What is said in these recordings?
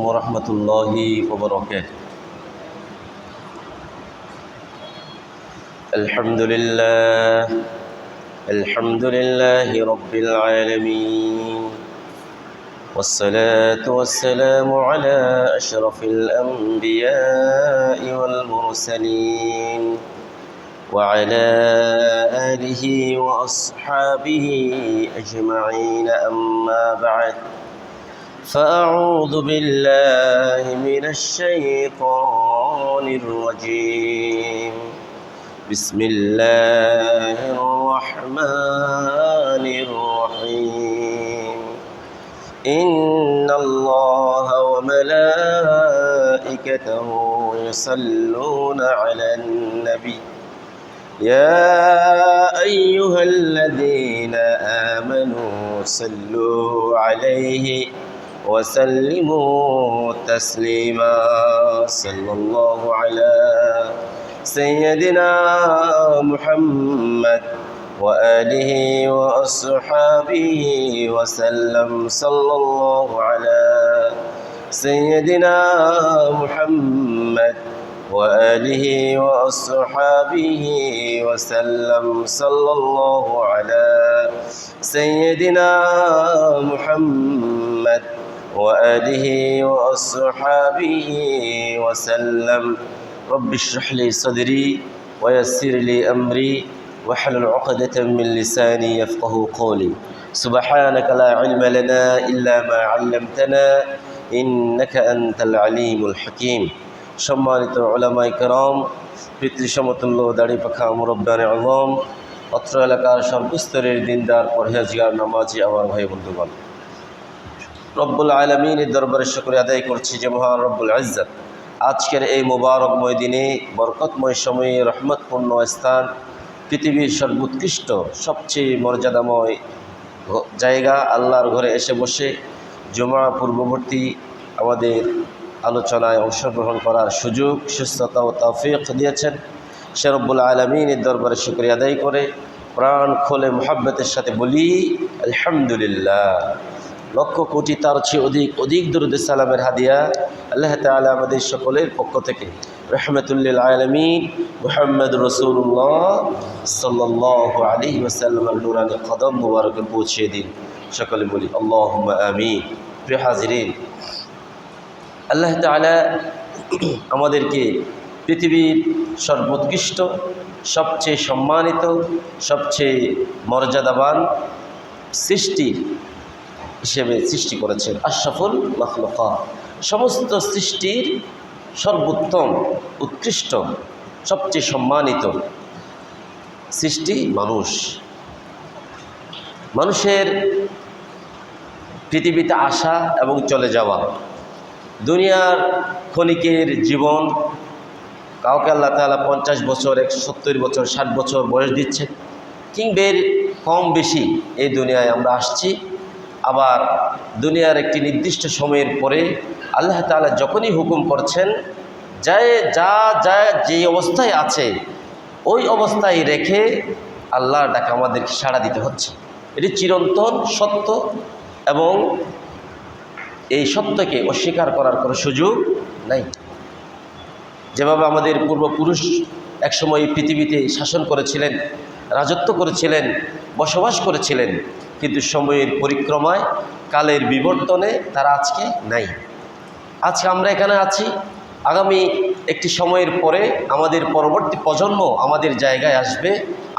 ورحمة الله وبركاته. الحمد لله رب العالمين، والصلاة والسلام على أشرف الأنبياء والمرسلين وعلى آله وأصحابه أجمعين، أما بعد، فأعوذ بالله من الشيطان الرجيم. بسم الله الرحمن الرحيم. إن الله وملائكته يصلون على النبي يا أيها الذين آمنوا صلوا عليه وسلموا تسليما. صلى الله على سيدنا محمد وآله وأصحابه وسلم. صلى الله على سيدنا محمد وآله وأصحابه وسلم. صلى الله على سيدنا محمد وآله وأصحابه وسلم. رب اشرح لي صدري ويسر لي أمري واحلل عقدة من لساني يفقه قولي. سبحانك لا علم لنا إلا ما علمتنا إنك أنت العليم الحكيم. সম্মানিত উলামায়ে কেরাম, পিতৃসমতুল্য দাড়ি পাখা মুরব্বানে আযম, অত্র এলাকার সর্বস্তরের দিনদার পরহেজগার নামাজি আমার ভাই বন্ধুগণ, রব্বুল আলামিনের দরবারে শুকরিয়া আদায় করছি যে মহান রব্বুল ইজ্জত আজকের এই মোবারকময় দিনে, বরকতময় সময়ে, রহমতপূর্ণ স্থান, পৃথিবীর সর্বোৎকৃষ্ট সবচেয়ে মর্যাদাময় জায়গা আল্লাহর ঘরে এসে বসে জুমা পূর্ববর্তী আমাদের আলোচনায় অংশগ্রহণ করার সুযোগ, সুস্থতা ও তৌফিক দিয়েছেন। সে রব্বুল আলামিনের দরবারে শুকরিয়া আদায় করে প্রাণ খোলে মুহাব্বতের সাথে বলি আলহামদুলিল্লাহ। লক্ষ কোটি তার চেয়ে অধিক দরুদ সালামের হাদিয়া আল্লাহ তাআলা আমাদের সকলের পক্ষ থেকে রহমতুল্লিল আলামিন মুহাম্মদ রাসূলুল্লাহ সাল্লাল্লাহু আলাইহি ওয়াসাল্লামের নূরানি কদম মুবারকে পৌঁছে দিন। সকলে বলি আল্লাহুম্মা আমিন। প্রিয় হাজিরিন, আল্লাহ তাআলা আমাদেরকে পৃথিবীর সর্বোৎকৃষ্ট, সবচেয়ে সম্মানিত, সবচেয়ে মর্যাদাবান সৃষ্টি হিসেবে সৃষ্টি করেছেন। আশরাফুল মাখলুকাত, সমস্ত সৃষ্টির সর্বোত্তম, উৎকৃষ্ট, সবচেয়ে সম্মানিত সৃষ্টি মানুষ। মানুষের পৃথিবীতে আসা এবং চলে যাওয়া, দুনিয়ার ক্ষণিকের জীবন, কাউকে আল্লাহ তাআলা 50 বছর, 170 বছর, 60 বছর বয়স দিচ্ছে, কিংবা এর কম বেশি এই দুনিয়ায় আমরা আসছি। আবার দুনিয়ার একটি নির্দিষ্ট সময়ের পরে আল্লাহ তাআলা যখনই হুকুম করছেন, যে অবস্থায় আছে ওই অবস্থায় রেখে আল্লাহর ডাকে আমাদেরকে সাড়া দিতে হচ্ছে। এটি চিরন্তন সত্য এবং এই সত্যকে অস্বীকার করার কোনো সুযোগ নাই। যেভাবে আমাদের পূর্বপুরুষ একসময় পৃথিবীতে শাসন করেছিলেন, রাজত্ব করেছিলেন, বসবাস করেছিলেন, কিন্তু সময়ের পরিক্রমায়, কালের বিবর্তনে তারা আজকে নাই। আজকে আমরা এখানে আছি, আগামী একটি সময়ের পরে আমাদের পরবর্তী প্রজন্ম আমাদের জায়গায় আসবে,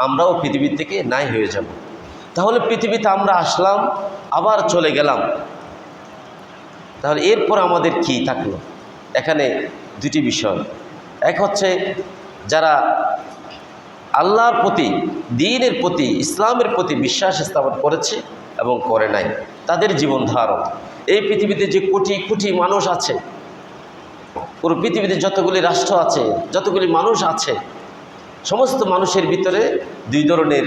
আমরাও পৃথিবী থেকে নাই হয়ে যাব। তাহলে পৃথিবীতে আমরা আসলাম, আবার চলে গেলাম, তাহলে এরপর আমাদের কি থাকলো? এখানে দুটি বিষয়। এক হচ্ছে যারা আল্লাহর প্রতি, দ্বীনের প্রতি, ইসলামের প্রতি বিশ্বাস স্থাপন করেছে এবং করে নাই, তাদের জীবন ধারণ। এই পৃথিবীতে যে কোটি কোটি মানুষ আছে, পুরো পৃথিবীতে যতগুলি রাষ্ট্র আছে, যতগুলি মানুষ আছে, সমস্ত মানুষের ভিতরে দুই ধরনের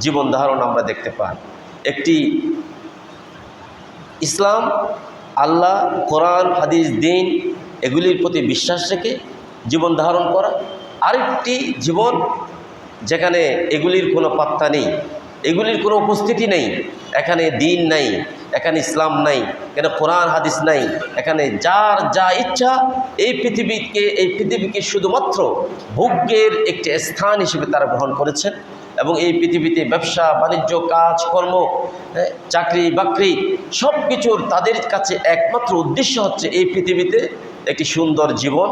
জীবন ধারণ আমরা দেখতে পাই। একটি ইসলাম, আল্লাহ, কোরআন, হাদিস, দ্বীন, এগুলির প্রতি বিশ্বাস রেখে জীবন ধারণ করা। আরেকটি জীবন যেখানে এগুলির কোনো পাত্তা নেই, এগুলির কোনো উপস্থিতি নেই। এখানে দিন নাই, এখানে ইসলাম নাই, এখানে কোরআন হাদিস নাই। এখানে যার যা ইচ্ছা এই পৃথিবীকে শুধুমাত্র ভোগ্যের একটি স্থান হিসেবে তারা গ্রহণ করেছেন। এবং এই পৃথিবীতে ব্যবসা বাণিজ্য, কাজ কর্ম, চাকরি বাকরি সব কিছুর তাদের কাছে একমাত্র উদ্দেশ্য হচ্ছে এই পৃথিবীতে একটি সুন্দর জীবন,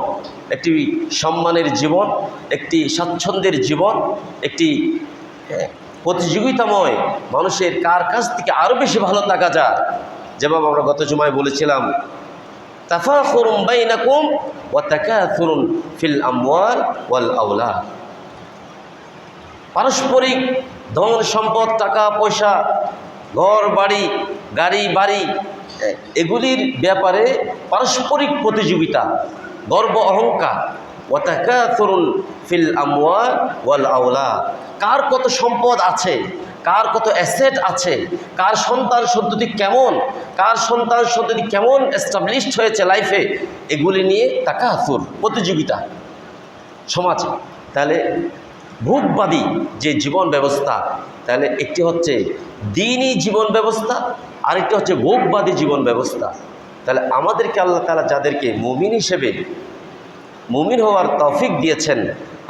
একটি সম্মানের জীবন, একটি স্বাচ্ছন্দ্যের জীবন, একটি প্রতিযোগিতাময় মানুষের কার কাছ থেকে আরও বেশি ভালো থাকা যায়। যেভাবে আমরা গত জুমায় বলেছিলাম, তাফাখুরুম বাইনাকুম ওয়া তাকাথুরুন ফিল আমওয়াল ওয়াল আওলাদ। পারস্পরিক ধন সম্পদ, টাকা পয়সা, ঘর বাড়ি, গাড়ি বাড়ি এগুলির ব্যাপারে পারস্পরিক প্রতিযোগিতা, গর্ব অহংকার। ওয়া তাকাথুরুন ফিল আমওয়াল ওয়াল আওলাদ। কার কত সম্পদ আছে, কার কত অ্যাসেট আছে, কার সন্তান সন্ততি কেমন, কার সন্তান সন্ততি কেমন এস্টাবলিশড হয়েছে লাইফে, এগুলি নিয়ে তাকাথুর, প্রতিযোগিতা সমাজে। তাহলে ভোগবাদী যে জীবন ব্যবস্থা, তাহলে একটি হচ্ছে দ্বীনি জীবন ব্যবস্থা, আরেকটি হচ্ছে ভোগবাদী জীবন ব্যবস্থা। তাহলে আমাদেরকে আল্লাহ তাআলা যাদেরকে মুমিন হিসেবে মুমিন হওয়ার তৌফিক দিয়েছেন,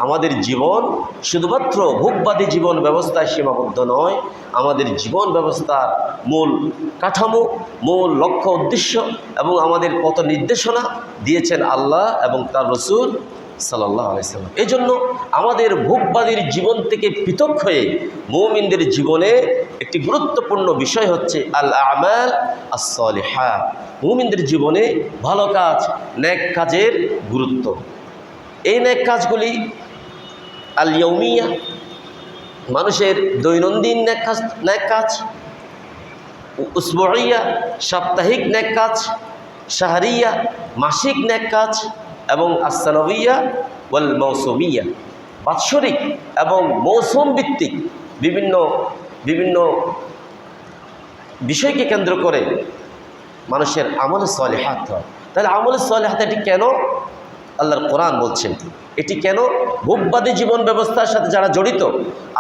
আমাদের জীবন শুধুমাত্র ভোগবাদী জীবন ব্যবস্থায় সীমাবদ্ধ নয়। আমাদের জীবন ব্যবস্থার মূল কাঠামো, মূল লক্ষ্য উদ্দেশ্য এবং আমাদের পথ নির্দেশনা দিয়েছেন আল্লাহ এবং তার রাসূল সাল্লাল্লাহু আলাইহি ওয়াসাল্লাম। এই জন্য আমাদের ভোগবাদীর জীবন থেকে পৃথক হয়ে মুমিনদের জীবনে একটি গুরুত্বপূর্ণ বিষয় হচ্ছে আল আমাল আস-সালিহা। মুমিনদের জীবনে ভালো কাজ, নেক কাজের গুরুত্ব। এই নেক কাজগুলি আল ইয়াউমিয়া, মানুষের দৈনন্দিন নেক কাজ, উসবুইয়া, সাপ্তাহিক নেক কাজ, শাহরিয়া, মাসিক নেক কাজ, এবং আসসানবিয়া ওয়াল মৌসুমিয়া, বাৎসরিক এবং মৌসুম ভিত্তিক বিভিন্ন বিভিন্ন বিষয়কে কেন্দ্র করে মানুষের আমল সালিহাত হয়। তাহলে আমল সালিহাত এটি কেন? আল্লাহর কোরআন বলছেন এটি কেন ভোগবাদী জীবন ব্যবস্থার সাথে যারা জড়িত,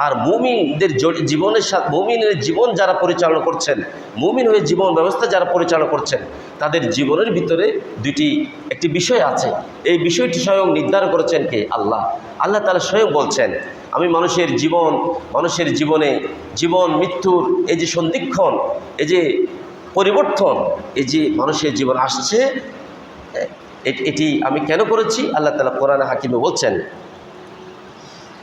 আর মুমিনদের জীবনের সাথে মুমিনের জীবন যারা পরিচালনা করছেন, মুমিন হয়ে জীবন ব্যবস্থা যারা পরিচালনা করছেন, তাদের জীবনের ভিতরে একটি বিষয় আছে। এই বিষয়টি স্বয়ং নির্ধারণ করেছেন কে? আল্লাহ। আল্লাহ তাআলা স্বয়ং বলছেন, আমি মানুষের জীবনে জীবন মৃত্যুর এই যে সন্ধিক্ষণ, এই যে পরিবর্তন, এই যে মানুষের জীবন আসছে, এটি আমি কেন করেছি? আল্লাহ তাআলা কোরআনে হাকিমে বলছেন,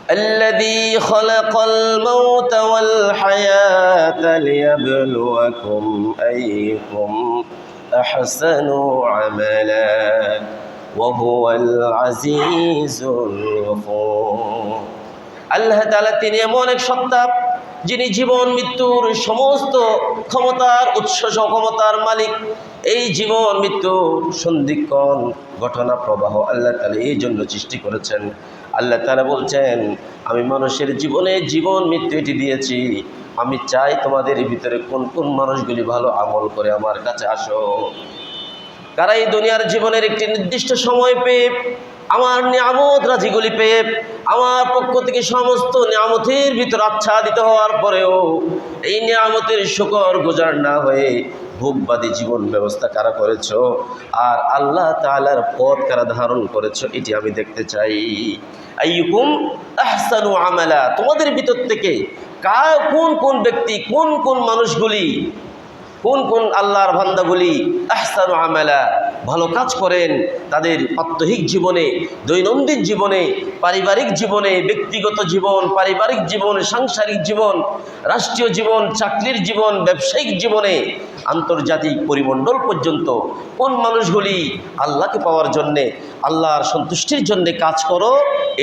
الذي خلق الموت والحياة ليبلوكم أيكم أحسن عملا وهو العزيز الغفور। আল্লাহ তাআলা তিনি এমন এক সত্তা যিনি জীবন মৃত্যুর সমস্ত ক্ষমতার উৎস, ক্ষমতার মালিক। এই জীবন মৃত্যুর সন্ধিক্ষণ ঘটনা প্রবাহ আল্লাহ তাআলা এই জন্য সৃষ্টি করেছেন। আল্লাহ তাআলা বলছেন, আমি মানুষের জীবনে জীবন মৃত্যু এটি দিয়েছি, আমি চাই তোমাদের ভিতরে কোন কোন মানুষগুলি ভালো আমল করে আমার কাছে আসো। কারা এই দুনিয়ার জীবনের একটি নির্দিষ্ট সময় পেয়ে আমার নিয়ামত রাজিগুলি পেয়ে আমার পক্ষ থেকে সমস্ত নিয়ামতের ভিতর আচ্ছাদিত হওয়ার পরেও এই নিয়ামতের শুকর গুজার না হয়ে ভোগবাদী জীবন ব্যবস্থা কারা করেছ, আর আল্লাহ তাআলার পথ কারা ধারণ করেছ, এটি আমি দেখতে চাই। আইয়ুকুম আহসানু আমালা, তোমাদের ভিতর থেকে কোন কোন ব্যক্তি, কোন কোন মানুষগুলি, কোন কোন আল্লাহর বান্দাগুলি আহসানু আমালা, ভালো কাজ করেন তাদের প্রাত্যহিক জীবনে, দৈনন্দিন জীবনে, পারিবারিক জীবনে, ব্যক্তিগত জীবন, পারিবারিক জীবন, সাংসারিক জীবন, রাষ্ট্রীয় জীবন, চাকরির জীবন, ব্যবসায়িক জীবনে, আন্তর্জাতিক পরিমণ্ডল পর্যন্ত কোন মানুষগুলি আল্লাহকে পাওয়ার জন্যে, আল্লাহর সন্তুষ্টির জন্যে কাজ করো,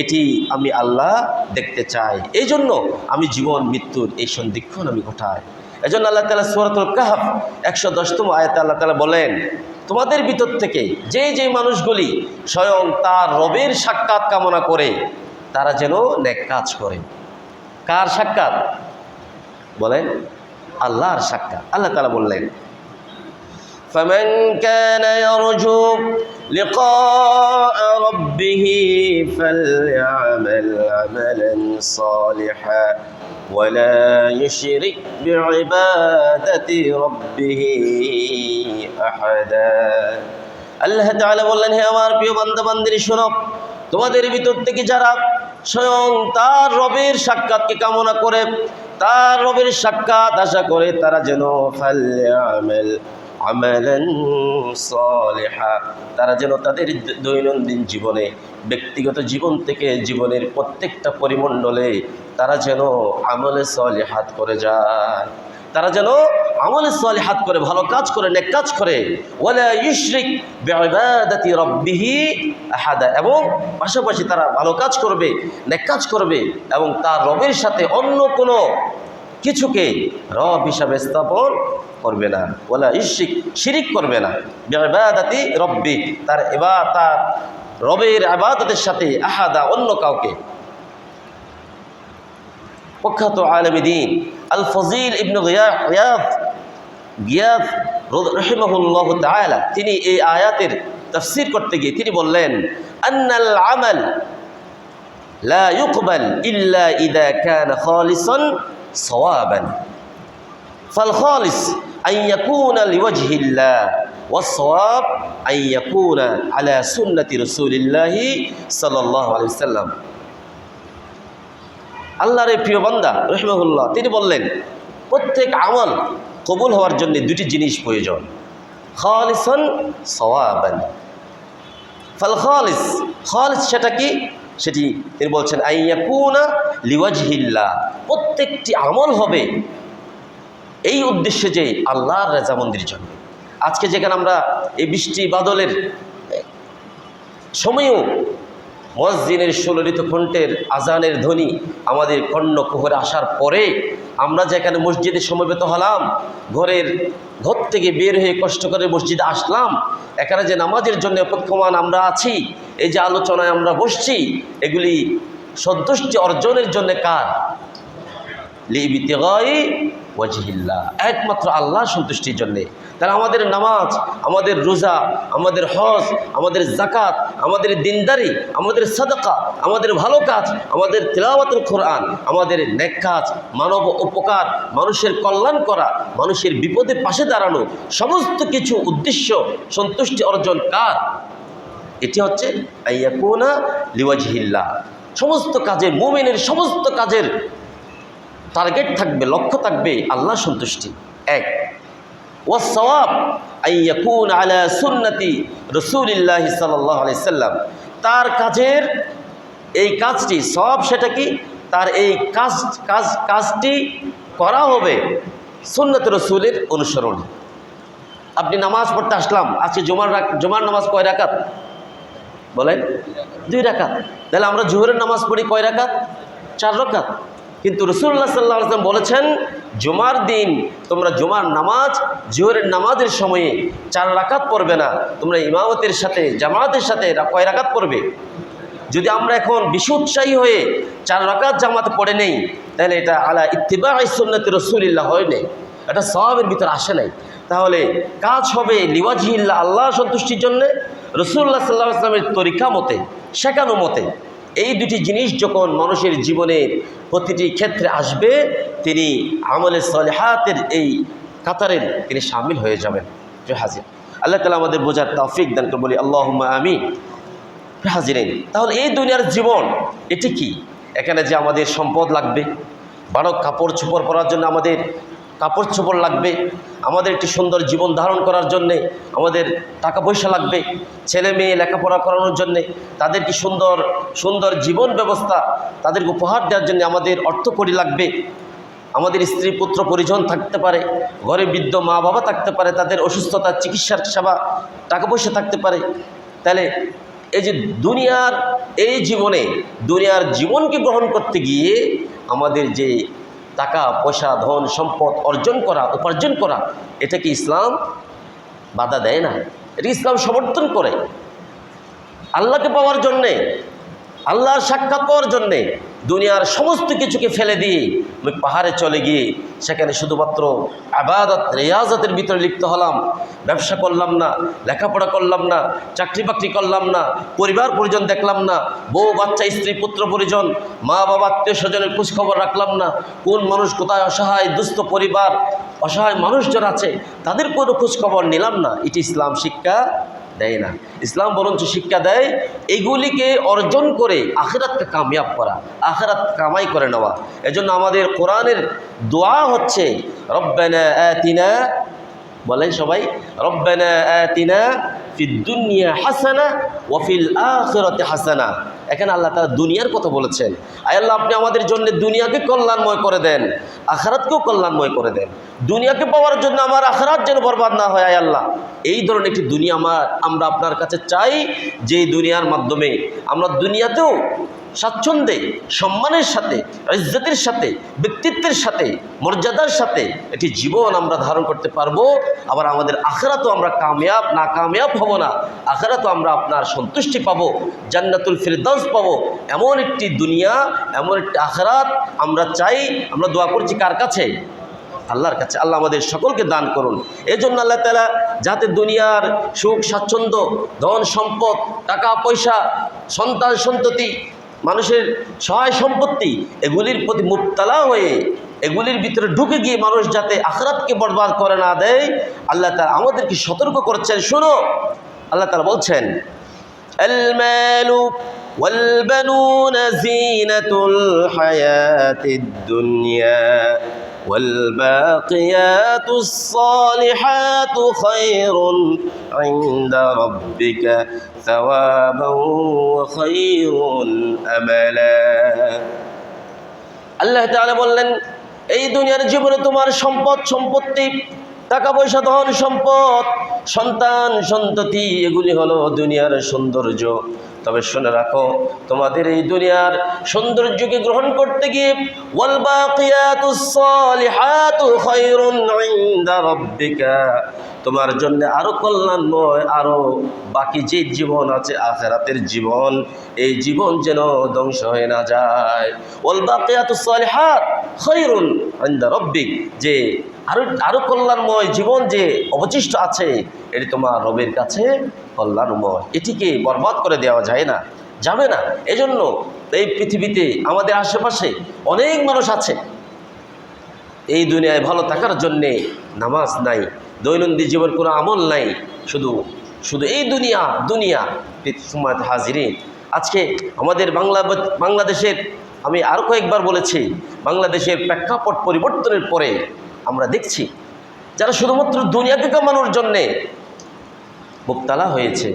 এটি আমি আল্লাহ দেখতে চাই। এই জন্য আমি জীবন মৃত্যুর এই সন্ধিক্ষণ আমি ঘটাই। এজন্য আল্লাহ তাআলা সূরাতুল কাহফ 110তম আয়াতে আল্লাহ তাআলা বলেন, তোমাদের ভিতর থেকে যে মানুষগুলি স্বয়ং তার রবের সাক্ষাৎ কামনা করে তারা যেন নেক কাজ করে। কার সাক্ষাৎ? বলেন, আল্লাহর সাক্ষাৎ। আল্লাহ তাআলা বললেন, فمن كان يرجو لقاء ربه فليعمل عملا صالحا ولا يشرك بعبادة ربه أحدا আল্লাহ তাআলা বললেন, হে আমার প্রিয় বান্দা বান্দিনী শোনো, তোমাদের ভিতর থেকে যারা স্বয়ং তার রবের সাক্ষাৎকে কামনা করে, তার রবের সাক্ষাৎ আশা করে, তারা যেন ফালইআমাল আমালান সালিহা, তারা যেন তাদের দৈনন্দিন জীবনে, ব্যক্তিগত জীবন থেকে জীবনের প্রত্যেকটা পরিমণ্ডলে তারা যেন আমলে সালিহাত করে যায়, তারা যেন আমলে সালিহাত করে, ভালো কাজ করে, নেক কাজ করে। ওয়ালা ইউশরিক বিইবাদাতি রাব্বিহি আহাদা, এবং পাশাপাশি তারা ভালো কাজ করবে, নেক কাজ করবে এবং তার রবের সাথে অন্য কোনো কিছুকে রব হিসাবে স্থাপন করবে না। ওয়ালা ইউশরিক, শিরিক করবে না, বিইবাদাতি রাব্বি, তার রবের ইবাদতের সাথে আহাদা, অন্য কাউকে। প্রখ্যাত আলেম দ্বীন আল ফজিল ইবনে গিয়াথ রাহিমাহুল্লাহ তাআলা, তিনি এই আয়াতের তাফসীর করতে গিয়ে তিনি বললেন, আন্নাল আমাল লা ইউকবাল ইল্লা ইযা কানা খালিসান সাওয়াবান, ফাল খালিস আন ইয়াকুনা লিওয়াজহিল্লাহ ওয়াস সাওয়াব আন ইয়াকুনা আলা সুন্নতি রাসূলিল্লাহি সাল্লাল্লাহু আলাইহি ওয়াসাল্লাম। আল্লাহর এই প্রিয় বান্দা রাহিমাহুল্লাহ তিনি বললেন, প্রত্যেক আমল কবুল হওয়ার জন্য দুটি জিনিস প্রয়োজন, খালিসান সাওয়াবান। ফাল খালিস, খালিস সেটা কি? সেটি তিনি বলছেন আইয়াকুনা লিওয়াজহিল্লাহ, প্রত্যেকটি আমল হবে এই উদ্দেশ্যে যে আল্লাহর রাজামন্দির জন্য। আজকে যেখানে আমরা এই বৃষ্টি বাদলের সময়ও মুয়াজ্জিনের সুললিত কণ্ঠের আজানের ধ্বনি আমাদের কর্ণকুহরে আসার পরে আমরা যেখানে মসজিদে সমবেত হলাম, ঘর থেকে বের হয়ে কষ্ট করে মসজিদে আসলাম, এখানে যে নামাজের জন্য অপেক্ষমান আমরা আছি, এই যে আলোচনায় আমরা বসছি, এগুলি সন্তুষ্টি অর্জনের জন্য কার? লিইবতিগাই ওয়াজহিল্লাহ, একমাত্র আল্লাহর সন্তুষ্টির জন্যে। তাহলে আমাদের নামাজ, আমাদের রোজা, আমাদের হজ, আমাদের যাকাত, আমাদের দিনদারি, আমাদের সাদাকা, আমাদের ভালো কাজ, আমাদের তিলাওয়াতুল কোরআন, আমাদের নেক কাজ, মানব উপকার, মানুষের কল্যাণ করা, মানুষের বিপদে পাশে দাঁড়ানো, সমস্ত কিছু উদ্দেশ্য সন্তুষ্টি অর্জন কার? এটি হচ্ছে আইয়াকুনা লিওয়াজহিল্লাহ। সমস্ত কাজের, মুমিনের সমস্ত কাজের টার্গেট থাকবে, লক্ষ্য থাকবে আল্লাহ সন্তুষ্টি। এক, ওয়াস সাওয়াব আইয়াকুন আলা সুন্নতি রাসূলিল্লাহি সাল্লাল্লাহু আলাইহি সাল্লাম, তার কাজের এই কাজটি সওয়াব, সেটা কি? তার এই কাজটি করা হবে সুন্নতে রাসূলের অনুসরণে। আপনি নামাজ পড়তে আসলাম, আজকে জুমার নামাজ কয় রাকাত বলেন? 2 রাকাত। তাহলে আমরা জোহরের নামাজ পড়ি কয় রাকাত? 4 রাকাত। কিন্তু রাসূলুল্লাহ সাল্লাল্লাহু আলাইহি ওয়াসাল্লাম বলেছেন, জুমার দিন তোমরা জুমার নামাজ জোহরের নামাজের সময়ে 4 রাকাত পড়বে না, তোমরা ইমামতের সাথে, জামাতের সাথে কয় রাকাত পড়বে? যদি আমরা এখন বেশি উৎসাহী হয়ে 4 রাকাত জামাতে পড়ে নেই, তাহলে এটা আলা ইত্তিবা'i সুন্নতি রাসূলিল্লাহ হয় নাই, এটা সওয়াবের ভিতর আসে নাই। তাহলে কাজ হবে লিওয়াজহিল্লাহ, আল্লাহ সন্তুষ্টির জন্য, রাসূলুল্লাহ সাল্লাল্লাহু আলাইহি ওয়াসাল্লামের তরিকা মতে, শেখানো মতে। এই দুটি জিনিস যখন মানুষের জীবনের প্রতিটি ক্ষেত্রে আসবে, তিনি আমলে সালিহাতের এই কাতারের তিনি শামিল হয়ে যাবেন। হাজির, আল্লাহ তাআলা আমাদের বোঝার তৌফিক দান করে, বলি আল্লাহুম্মা আমিন। হাজিরিন, তাহলে এই দুনিয়ার জীবন এটি কি? এখানে যে আমাদের সম্পদ লাগবে, ভালো কাপড় চোপড় পরার জন্য আমাদের কাপড় চোপড় লাগবে, আমাদের একটি সুন্দর জীবন ধারণ করার জন্যে আমাদের টাকা পয়সা লাগবে, ছেলে মেয়ে লেখাপড়া করানোর জন্যে তাদেরকে সুন্দর সুন্দর জীবন ব্যবস্থা তাদেরকে উপহার দেওয়ার জন্য আমাদের অর্থকড়ি লাগবে, আমাদের স্ত্রী পুত্র পরিজন থাকতে পারে, ঘরে বৃদ্ধ মা বাবা থাকতে পারে, তাদের অসুস্থতা চিকিৎসার সেবা টাকা পয়সা থাকতে পারে। তাহলে এই যে দুনিয়ার এই জীবনে, দুনিয়ার জীবনকে গ্রহণ করতে গিয়ে আমাদের যে টাকা পয়সা ধন সম্পদ অর্জন করা, উপার্জন করা, এটা কি ইসলাম বাধা দেয় না? এটা ইসলাম সমর্থন করে। আল্লাহকে পাওয়ার জন্যে, আল্লাহর সাক্ষাৎ পাওয়ার জন্যে দুনিয়ার সমস্ত কিছুকে ফেলে দিয়ে আমি পাহাড়ে চলে গিয়ে সেখানে শুধুমাত্র ইবাদত রিয়াজতের ভিতরে লিপ্ত হলাম, ব্যবসা করলাম না, লেখাপড়া করলাম না, চাকরি বাকরি করলাম না, পরিবার পরিজন দেখলাম না, বউ বাচ্চা স্ত্রী পুত্র পরিজন মা বাবা আত্মীয় স্বজনের খোঁজখবর রাখলাম না, কোন মানুষ কোথায় অসহায় দুস্থ পরিবার অসহায় মানুষজন আছে তাদের কোনো খোঁজখবর নিলাম না। এটি ইসলাম শিক্ষা দেয় না। ইসলাম বরঞ্চ শিক্ষা দেয় এগুলিকে অর্জন করে আখিরাতকে কামিয়াব করা, আখিরাত কামাই করে নেওয়া। এজন্য আমাদের কোরআনের দোয়া হচ্ছে রব্বানা আতিনা, বলেন সবাই, রব্বানা আতিনা ফিদ দুনিয়া হাসানা ওয়া ফিল আখিরাতি হাসানা। এখানে আল্লাহ তাআলা দুনিয়ার কথা বলেছেন। আয় আল্লাহ, আপনি আমাদের জন্য দুনিয়াকে কল্যাণময় করে দেন, আখিরাতকেও কল্যাণময় করে দেন। দুনিয়াকে পাওয়ার জন্য আমার আখিরাত যেন বরবাদ না হয়। আয় আল্লাহ, এই ধরনের একটি দুনিয়া আমরা আপনার কাছে চাই, যে দুনিয়ার মাধ্যমে আমরা দুনিয়াতেও স্বাচ্ছন্দ্যে সম্মানের সাথে, ইজ্জতের সাথে, ব্যক্তিত্বের সাথে, মর্যাদার সাথে একটি জীবন আমরা ধারণ করতে পারবো। আবার আমাদের আখিরাতেও আমরা কামিয়াব না কামিয়াব হব না, আখিরাতেও আমরা আপনার সন্তুষ্টি পাবো, জান্নাতুল ফিরদাউস পাবো। এমন একটি দুনিয়া, এমন একটি আখিরাত আমরা চাই। আমরা দোয়া করছি কার কাছে? আল্লাহর কাছে। আল্লাহ আমাদের সকলকে দান করুন। এই জন্য আল্লাহ তাআলা যাতে দুনিয়ার সুখ স্বাচ্ছন্দ্য, ধন সম্পদ, টাকা পয়সা, সন্তান সন্ততি, মানুষের সহায় সম্পত্তি, এগুলির প্রতি মুবতালা হয়ে এগুলির ভিতরে ঢুকে গিয়ে মানুষ যাতে আখিরাতকে বরবাদ করে না দেয়, আল্লাহ তাআলা আমাদেরকে সতর্ক করছেন। শোনো, আল্লাহ তাআলা বলছেন, আল মালু ওয়াল বানুনা যিনাতুল হায়াতিদ দুনিয়া والباقيات الصالحات خير عند ربك ثوابا وخير أملا। আল্লাহ তাআলা বললেন, এই দুনিয়ার জীবনে তোমার সম্পদ সম্পত্তি, টাকা পয়সা, ধন সম্পদ, সন্তান সন্ততি, এগুলি হলো দুনিয়ার সৌন্দর্য। তবে শুনে রাখো, তোমাদের এই দুনিয়ার সৌন্দর্যকে গ্রহণ করতে গিয়ে ওয়াল বাকিয়াতুস সালিহাতু খায়রুন ইনদা রাব্বিকা, তোমার জন্য আরো কল্যাণময়, আরো বাকি যে জীবন আছে আখিরাতের জীবন, এই জীবন যেন ধ্বংস হয়ে না যায়। ওয়াল বাকিয়াতুস সালিহাত খায়রুন ইনদা রাব্বিক, যে আরো কল্যাণময় জীবন যে অবশিষ্ট আছে, এটি তোমার রবের কাছে কল্যাণময়। এটিকে বরবাদ করে দেওয়া যায় না, যাবে না। এজন্য এই পৃথিবীতে আমাদের আশেপাশে অনেক মানুষ আছে, এই দুনিয়ায় ভালো থাকার জন্যে নামাজ নাই, দৈনন্দিন জীবন কোনো আমল নাই, শুধু এই দুনিয়া সময় হাজিরিন। আজকে আমাদের বাংলাদেশের, আমি আরও কয়েকবার বলেছি, বাংলাদেশের প্রেক্ষাপট পরিবর্তনের পরে আমরা দেখছি যারা শুধুমাত্র দুনিয়াকে কামানোর জন্যে মুবতালা হয়েছে,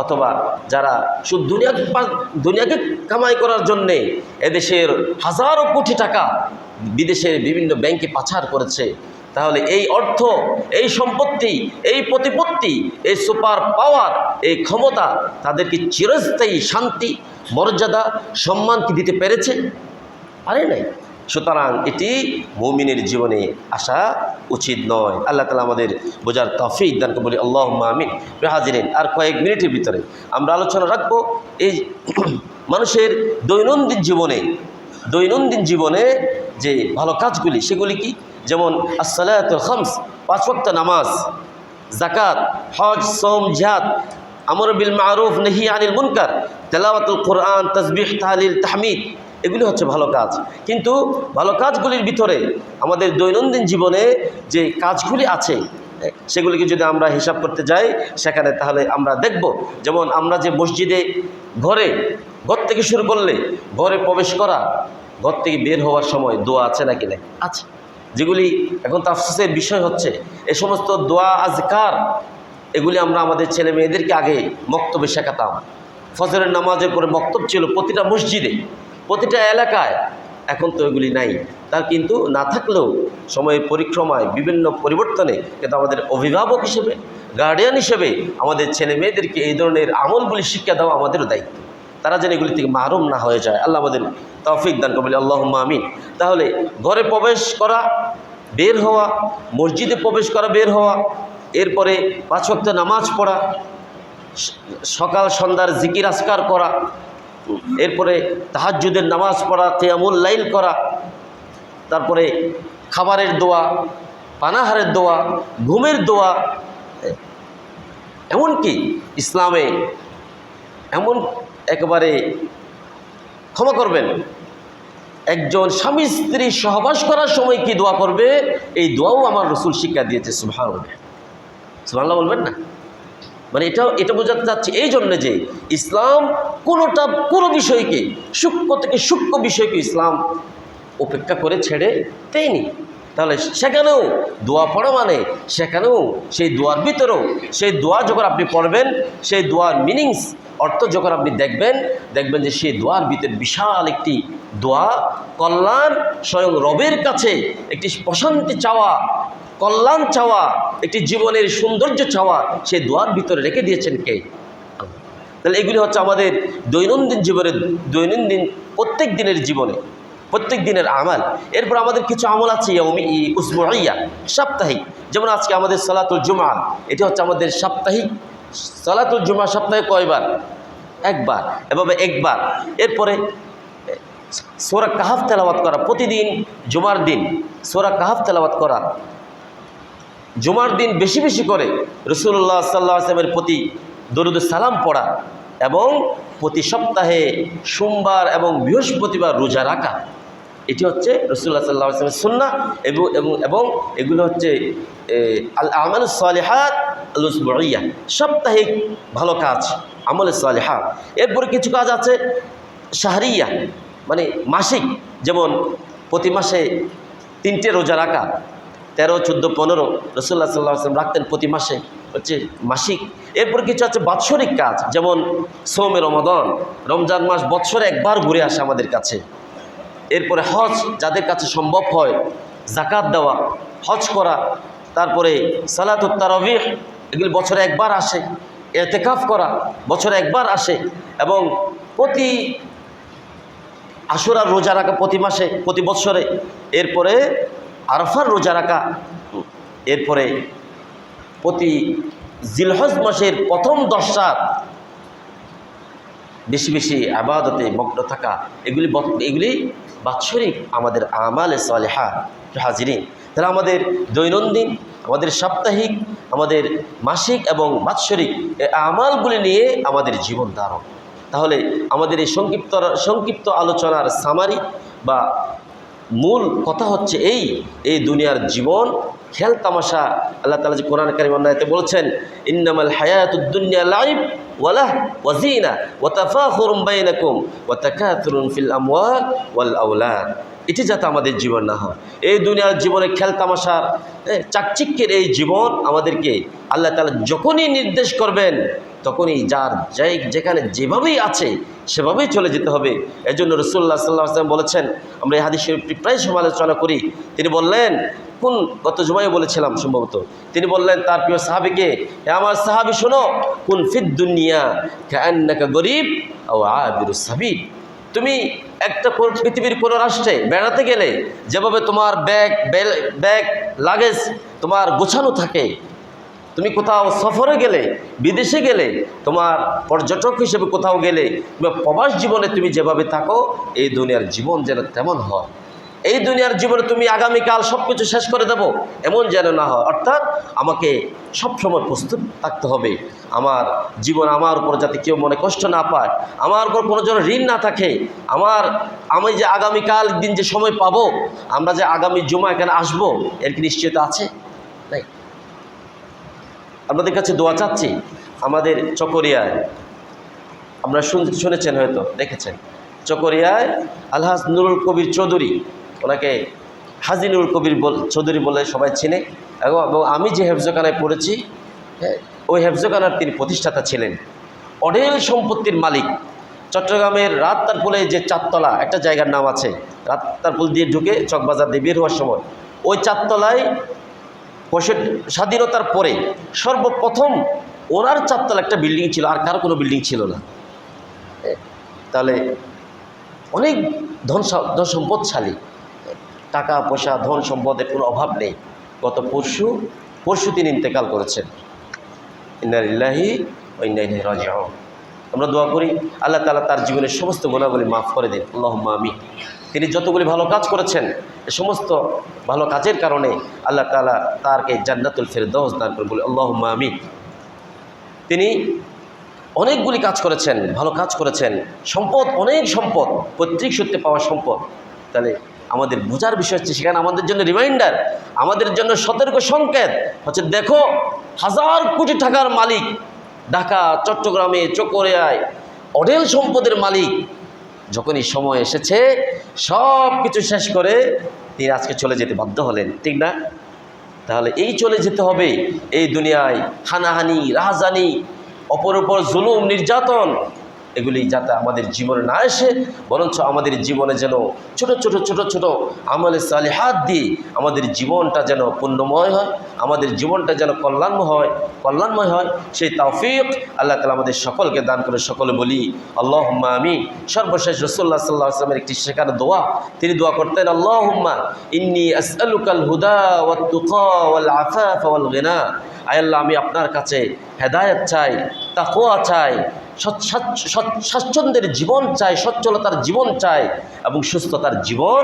অথবা যারা শুধু দুনিয়াকে কামাই করার জন্যে এদেশের হাজারো কোটি টাকা বিদেশের বিভিন্ন ব্যাংকে পাচার করেছে, তাহলে এই অর্থ, এই সম্পত্তি, এই প্রতিপত্তি, এই সুপার পাওয়ার, এই ক্ষমতা তাদেরকে চিরস্থায়ী শান্তি, মর্যাদা, সম্মান কি দিতে পেরেছে? পারে নাই। সুতরাং এটি মুমিনের জীবনে আসা উচিত নয়। আল্লাহ তাআলা আমাদের বোঝার তৌফিক দান করুন, বলি আল্লাহুম্মা আমিন। হাজিরিন, আর কয়েক মিনিটের ভিতরে আমরা আলোচনা রাখবো এই মানুষের দৈনন্দিন জীবনে যে ভালো কাজগুলি, সেগুলি কি? যেমন আসসালাতুল খামস, 5 ওয়াক্ত নামাজ, যাকাত, হজ, সওম, জিহাদ, আমর বিল মারুফ, নাহি আনিল মুনকার, তেলাওয়াতুল কোরআন, তাসবিহ, তাহলিল, তাহমিদ, এগুলি হচ্ছে ভালো কাজ। কিন্তু ভালো কাজগুলির ভিতরে আমাদের দৈনন্দিন জীবনে যে কাজগুলি আছে, সেগুলিকে যদি আমরা হিসাব করতে যাই সেখানে, তাহলে আমরা দেখব, যেমন আমরা যে মসজিদে ঘর থেকে শুরু করলে ঘরে প্রবেশ করা, ঘর থেকে বের হওয়ার সময় দোয়া আছে নাকি নাই? আছে। যেগুলি এখন তাফসীরের বিষয় হচ্ছে, এই সমস্ত দোয়া আজকার, এগুলি আমরা আমাদের ছেলে মেয়েদেরকে আগে মক্তবে শেখাতাম। ফজরের নামাজের পরে মক্তব ছিল প্রতিটা মসজিদে, প্রতিটা এলাকায়। এখন তো এগুলি নাই। তার কিন্তু না থাকলেও সময়ের পরিক্রমায় বিভিন্ন পরিবর্তনে কিন্তু আমাদের অভিভাবক হিসেবে, গার্ডিয়ান হিসেবে আমাদের ছেলে মেয়েদেরকে এই ধরনের আমলগুলি শিক্ষা দেওয়া আমাদেরও দায়িত্ব। তারা যেন এগুলি থেকে মাহরুম না হয়ে যায়। আল্লাহ আমাদের তৌফিক দান করুন, আল্লাহুম্মা আমিন। তাহলে ঘরে প্রবেশ করা, বের হওয়া, মসজিদে প্রবেশ করা, বের হওয়া, এরপরে 5 ওয়াক্ত নামাজ পড়া, সকাল সন্ধ্যার জিকির আজকার করা, এরপরে তাহাজ্জুদের নামাজ পড়া, কিয়ামুল লাইল করা, তারপরে খাবারের দোয়া, পানাহারের দোয়া, ঘুমের দোয়া। এমনকি ইসলামে এমন একেবারে ক্ষমা করবেন, একজন স্বামী স্ত্রী সহবাস করার সময় কি দোয়া করবে, এই দোয়াও আমার রসুল শিক্ষা দিয়েছে। সুবহানাল্লাহ, সুবহানাল্লাহ বলবেন না? মানে এটা বোঝাতে চাচ্ছি এই জন্য যে ইসলাম কোনো বিষয়কে, সূক্ষ্ম থেকে সূক্ষ্ম বিষয়কে ইসলাম উপেক্ষা করে ছেড়ে দেয়নি। তাহলে সেখানেও দোয়া পড়া মানে সেখানেও সেই দোয়ার ভিতরেও, সেই দোয়া যখন আপনি পড়বেন, সেই দোয়ার মিনিংস, অর্থ যখন আপনি দেখবেন যে সেই দোয়ার ভিতরে বিশাল একটি দোয়া, কল্যাণ, স্বয়ং রবের কাছে একটি প্রশান্তি চাওয়া, কল্যাণ চাওয়া, একটি জীবনের সৌন্দর্য চাওয়া, সেই দোয়ার ভিতরে রেখে দিয়েছেন কে? তাহলে এগুলি হচ্ছে আমাদের দৈনন্দিন জীবনে, প্রত্যেক দিনের জীবনে, প্রত্যেক দিনের আমাল। এরপর আমাদের কিছু আমল আছে উসবুইয়া, সাপ্তাহিক। যেমন আজকে আমাদের সালাতুল জুমা, এটি হচ্ছে আমাদের সাপ্তাহিক। সালাতুল জুমা সপ্তাহে কয়বার? একবার, এভাবে একবার। এরপরে সূরা কাহাফ তেলাওয়াত করা, প্রতিদিন জুমার দিন সূরা কাহাফ তেলাওয়াত করা, জুমার দিন বেশি বেশি করে রাসূলুল্লাহ সাল্লাল্লাহু আলাইহি ওয়াসাল্লামের প্রতি দরুদ সালাম পড়া, এবং প্রতি সপ্তাহে সোমবার এবং বৃহস্পতিবার রোজা রাখা। এটি হচ্ছে রাসূলুল্লাহ সাল্লাল্লাহু আলাইহি ওয়াসাল্লামের সুন্নাহ, এবং এগুলো হচ্ছে আল আমালুস সালিহাত আল উসবুইয়া, সাপ্তাহিক ভালো কাজ, আমলে সালিহাত। এরপরে কিছু কাজ আছে শাহরিয়া, মানে মাসিক। যেমন প্রতি মাসে 3টে রোজা রাখা, 13, 14, 15 রাসূলুল্লাহ সাল্লাল্লাহু আলাইহি ওয়াসাল্লাম রাখতেন প্রতি মাসে, হচ্ছে মাসিক। এরপর কিছু আছে বাৎসরিক কাজ, যেমন সৌমে রমাদান, রমজান মাস বৎসরে একবার ঘুরে আসে আমাদের কাছে। এরপরে হজ, যাদের কাছে সম্ভব হয় যাকাত দেওয়া, হজ করা। তারপরে সালাতুত তারাবিহ, এগুলি বছরে একবার আসে। ইতিকাফ করা বছরে একবার আসে, এবং প্রতি আশুরার রোজা রাখা প্রতি মাসে, প্রতি বৎসরে। এরপরে আরাফার রোজা রাখা, এরপরে প্রতি জিলহজ মাসের প্রথম 10 রাত বেশি বেশি ইবাদতে মগ্ন থাকা। এগুলি বাৎসরিক আমাদের আমালে সালিহা। হাজিরিন, তাহলে আমাদের দৈনন্দিন, আমাদের সাপ্তাহিক, আমাদের মাসিক এবং বাৎসরিক এই আমালগুলি নিয়ে আমাদের জীবন ধারণ। তাহলে আমাদের এই সংক্ষিপ্ত আলোচনার সামারি বা মূল কথা হচ্ছে এই দুনিয়ার জীবন খেল তামাশা। আল্লাহ তাআলা যে কোরআন কারীমের আয়াতে বলছেন, ইন্নামাল হায়াতুদ দুনিয়া লাইব ওয়ালাহ ওয়া জিনা ওয়া তাফাখুরুম বাইনাকুম ওয়া তাকাথুরুন ফিল আমওয়াল ওয়াল আওলাদ। এটি যাতে আমাদের জীবন না হয়, এই দুনিয়ার জীবনে খেল তামাশার চাকচিক্যের এই জীবন আমাদেরকে আল্লাহ তাআলা যখনই নির্দেশ করবেন তখনই যেখানে যেভাবেই আছে সেভাবেই চলে যেতে হবে। এজন্য রাসূলুল্লাহ সাল্লাল্লাহু আলাইহি ওয়াসাল্লাম বলেছেন, আমরা এই হাদিস শরীফটি প্রায় সমালোচনা করি। তিনি বললেন, গত জুমায় বলেছিলাম সম্ভবত, তিনি বললেন তার প্রিয় সাহাবীকে, হে আমার সাহাবী শোনো, কুন ফিদ দুনিয়া কাআন্নাকা গরীব আও আবিরুস সাবিল। তুমি একটা পৃথিবীর কোনো রাষ্ট্রে বেড়াতে গেলে যেভাবে তোমার ব্যাগ লাগেজ তোমার গোছানো থাকে, তুমি কোথাও সফরে গেলে, বিদেশে গেলে, তোমার পর্যটক হিসেবে কোথাও গেলে, কিংবা প্রবাস জীবনে তুমি যেভাবে থাকো, এই দুনিয়ার জীবন যেন তেমন হয়। এই দুনিয়ার জীবনে তুমি আগামীকাল সব কিছু শেষ করে দেবো এমন যেন না হয়। অর্থাৎ আমাকে সবসময় প্রস্তুত থাকতে হবে, আমার জীবন আমার উপর যাতে কেউ মনে কষ্ট না পায়, আমার উপর কোনো যেন ঋণ না থাকে, আমি যে আগামীকাল দিন যে সময় পাবো, আমরা যে আগামী জুমা এখানে আসবো, এর কি নিশ্চয়তা আছে? নাই। আপনাদের কাছে দোয়া চাচ্ছি। আমাদের চকরিয়ায়, আপনারা শুনেছেন, হয়তো দেখেছেন, চকরিয়ায় আলহাজ নুরুল কবির চৌধুরী, ওনাকে হাজী নুরুল কবির চৌধুরী বলে সবাই চেনে, এবং আমি যে হেফজখানায় পড়েছি, ওই হেফজখানার তিনি প্রতিষ্ঠাতা ছিলেন। অঢেল সম্পত্তির মালিক। চট্টগ্রামের রাততারপুলে যে 4 তলা একটা জায়গার নাম আছে, রাততারপুল দিয়ে ঢুকে চকবাজার দিয়ে বের হওয়ার সময় ওই 4 তলায় স্বাধীনতার পরে সর্বপ্রথম ওনার 4 তলা একটা বিল্ডিং ছিল, আর কারো কোনো বিল্ডিং ছিল না। তাহলে অনেক ধন সম্পদশালী, টাকা পয়সা ধন সম্পদের কোনো অভাব নেই। গত পরশু তিনি ইন্তেকাল করেছেন। ইন্না লিল্লাহি ওয়া ইন্না ইলাইহি রাজিউন। আমরা দোয়া করি আল্লাহ তাআলা তার জীবনের সমস্ত গুনাহগুলি মাফ করে দিন, আল্লাহুম্মা আমিন। তিনি যতগুলি ভালো কাজ করেছেন এই সমস্ত ভালো কাজের কারণে আল্লাহ তাআলা তারকে জান্নাতুল ফেরদৌস দান করুন, বলে আল্লাহুম্মা আমিন। তিনি অনেকগুলি কাজ করেছেন, ভালো কাজ করেছেন, সম্পদ, অনেক সম্পদ, পৈতৃক সূত্রে পাওয়া সম্পদ। তাহলে আমাদের বোঝার বিষয় হচ্ছে সেখানে আমাদের জন্য রিমাইন্ডার, আমাদের জন্য সতর্ক সংকেত হচ্ছে, দেখো হাজার কোটি টাকার মালিক, ঢাকা, চট্টগ্রামে, চকরিয়ায় অঢেল সম্পদের মালিক, যখনই সময় এসেছে সব কিছু শেষ করে তিনি আজকে চলে যেতে বাধ্য হলেন, ঠিক না? তাহলে এই চলে যেতে হবে, এই দুনিয়ায় হানাহানি, রাহাজানি, অপর উপর জুলুম, নির্যাতন, এগুলি যাতে আমাদের জীবনে না আসে, বরঞ্চ আমাদের জীবনে যেন ছোট ছোট ছোট ছোট আমলে সালিহাত দিয়ে আমাদের জীবনটা যেন পুণ্যময় হয়, আমাদের জীবনটা যেন কল্যাণময় হয়, সেই তৌফিক আল্লাহ তাআলা আমাদের সকলকে দান করে। সকলে বলি আল্লাহুম্মা আমিন। সর্বশেষ রাসূলুল্লাহ সাল্লাল্লাহু আলাইহি ওয়াসাল্লামের একটি শেখানো দোয়া, তিনি দোয়া করতেন, আল্লাহুম্মা ইন্নী আসআলুকাল হুদা ওয়াত তুকা ওয়াল আফাফা ওয়াল গিনা। আয় আল্লাহ, আমি আপনার কাছে হেদায়েত চাই, তাকওয়া চাই, স্বাচ্ছন্দ্যের জীবন চাই, সচ্ছলতার জীবন চাই এবং সুস্থতার জীবন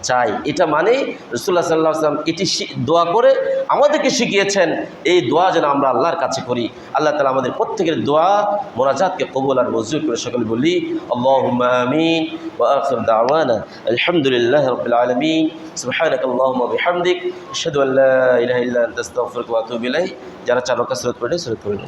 চাই। এটা মানে রাসূলুল্লাহ সাল্লাল্লাহু আলাইহি ওয়াসাল্লাম এটি দোয়া করে আমাদেরকে শিখিয়েছেন। এই দোয়া যেন আমরা আল্লাহর কাছে করি। আল্লাহ তাআলা আমাদের প্রত্যেকের দোয়া মোনাজাতকে কবুল আর মঞ্জুর করে। সকলে বলি আল্লাহুম্মা আমিন। ওয়া আখির দাওয়ানা আলহামদুলিল্লাহি রাব্বিল আলামিন। সুবহানাকাল্লাহুম্মা ওয়া বিহামদিক আশহাদু আল্লা ইলাহা ইল্লা আনতা আস্তাগফিরুকা ওয়া আতুবু ইলাইক। যারা 4 রাকাত সুরাত পড়ে সুরাত পড়ে